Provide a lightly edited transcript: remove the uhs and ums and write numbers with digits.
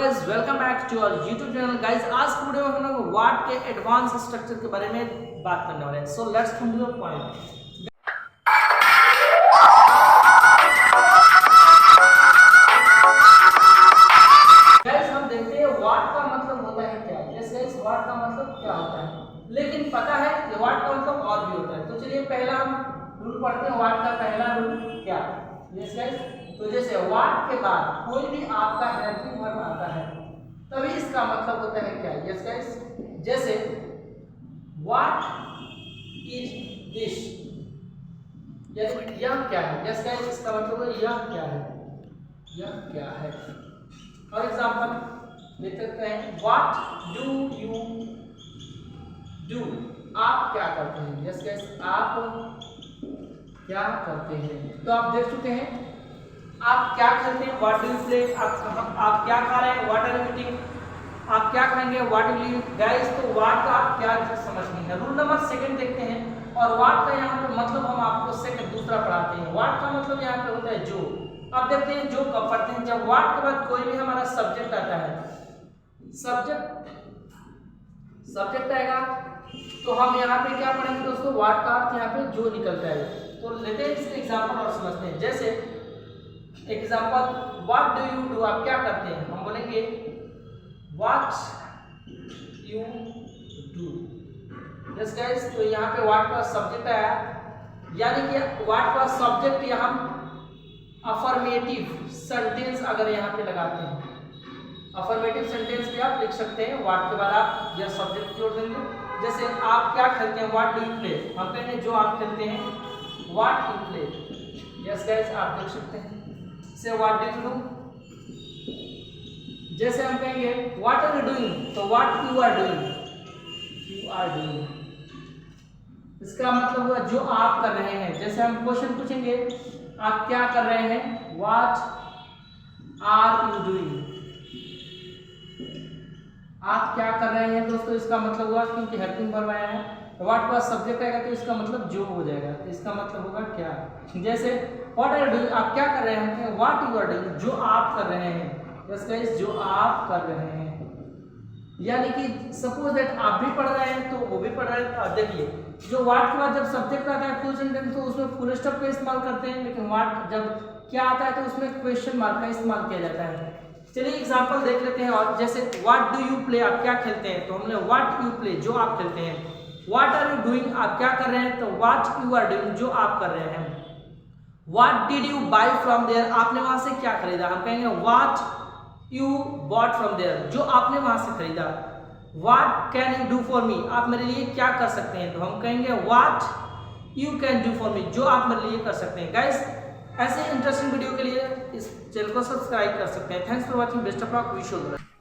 Guys welcome back to our YouTube channel. Guys आज की video में हम लोग वाट के एडवांस स्ट्रक्चर के बारे में बात करने वाले हैं। So let's come to the point. Guys हम देखते हैं वाट का मतलब होता है क्या। यस गाइस, वाट का मतलब क्या होता है, लेकिन पता है कि वाट का मतलब और भी होता है। तो चलिए पहला हम रूल पढ़ते हैं। वाट का पहला रूल क्या। यस गाइस, तो जैसे वाट के बाद कोई भी आपका हेल्पिंग वर्ब आता है तभी इसका मतलब होता है क्या। यस गाइस, जैसे व्हाट इज दिस, यह क्या है। यस गाइस, इसका मतलब है यह क्या है, यह क्या है। फॉर एग्जांपल लिख सकते हैं व्हाट डू यू डू, आप क्या करते हैं। यस गाइस, आप क्या करते हैं। तो आप देख चुके हैं आप क्या खेलते हैं, व्हाट डू यू प्ले। आप क्या खा रहे हैं, व्हाट आर यू ईटिंग। आप क्या खाएंगे, what will you eat. Guys, तो व्हाट का आप क्या समझनी है। रूल नंबर सेकंड देखते हैं। और व्हाट का यहाँ पे मतलब हम आपको सेकंड दूसरा पढ़ाते हैं। व्हाट का मतलब यहाँ पे होता है जो। अब देखते हैं जो कब पढ़ते हैं, जब व्हाट के बाद कोई भी हमारा सब्जेक्ट आता है। सब्जेक्ट आएगा तो हम यहाँ पे क्या पढ़ेंगे दोस्तों, व्हाट का अर्थ यहाँ पे जो निकलता है। तो लेते हैं इसके एग्जाम्पल और समझते हैं। जैसे example what do you do, आप क्या करते हैं। हम बोलेंगे what you do. Yes guys, तो यहाँ पे व्हाट का सब्जेक्ट आया, यानी कि व्हाट का सब्जेक्ट यहाँ अफर्मेटिव सेंटेंस अगर यहाँ पे लगाते हैं, अफर्मेटिव सेंटेंस भी आप लिख सकते हैं। व्हाट के बाद आप यह सब्जेक्ट जोड़ देंगे। जैसे आप क्या खेलते हैं, व्हाट डू यू प्ले। हम कहेंगे जो आप खेलते हैं, what you play. Yes guys, आप देख सकते हैं से व्हाट डू यू डू। जैसे हम कहेंगे व्हाट आर यू डूइंग, तो what you are doing, you are doing. इसका मतलब हुआ जो आप कर रहे हैं। जैसे हम क्वेश्चन पूछेंगे आप क्या कर रहे हैं, व्हाट आर यू डूइंग, आप क्या कर रहे हैं दोस्तों। इसका मतलब हुआ क्योंकि हेल्पिंग वर्ब आया है, व्हाट का सब्जेक्ट आएगा तो इसका मतलब जो हो जाएगा। तो इसका मतलब होगा क्या। जैसे व्हाट आर यू डूइंग, आप क्या कर रहे हैं, व्हाट यू आर डूइंग, जो आप कर रहे हैं। यस गाइस, जो आप कर रहे हैं, यानी कि सपोज दैट आप भी पढ़ रहे हैं तो वो भी पढ़ रहे हैं। देखिए जो व्हाट के बाद जब सब्जेक्ट आता है फुल सेंटेंस तो उसमें फुल स्टॉप का इस्तेमाल करते हैं, लेकिन व्हाट जब क्या आता है तो उसमें क्वेश्चन मार्क का इस्तेमाल किया जाता है। चलिए एग्जांपल देख लेते हैं। और जैसे व्हाट डू यू प्ले, आप क्या खेलते हैं, तो हमने व्हाट यू प्ले, जो आप खेलते हैं। व्हाट आर यू डूइंग, आप क्या कर रहे हैं, तो व्हाट यू आर डूइंग, जो आप कर रहे हैं। What did you buy from there, आपने वहां से क्या खरीदा। हम कहेंगे what you bought from there, जो आपने वहां से खरीदा। What can you do for me, आप मेरे लिए क्या कर सकते हैं, तो हम कहेंगे what you can do for मी, जो आप मेरे लिए कर सकते हैं। गाइस, ऐसे इंटरेस्टिंग वीडियो के लिए इस चैनल को सब्सक्राइब कर सकते हैं। Thanks for watching, best of luck, wish you all the best.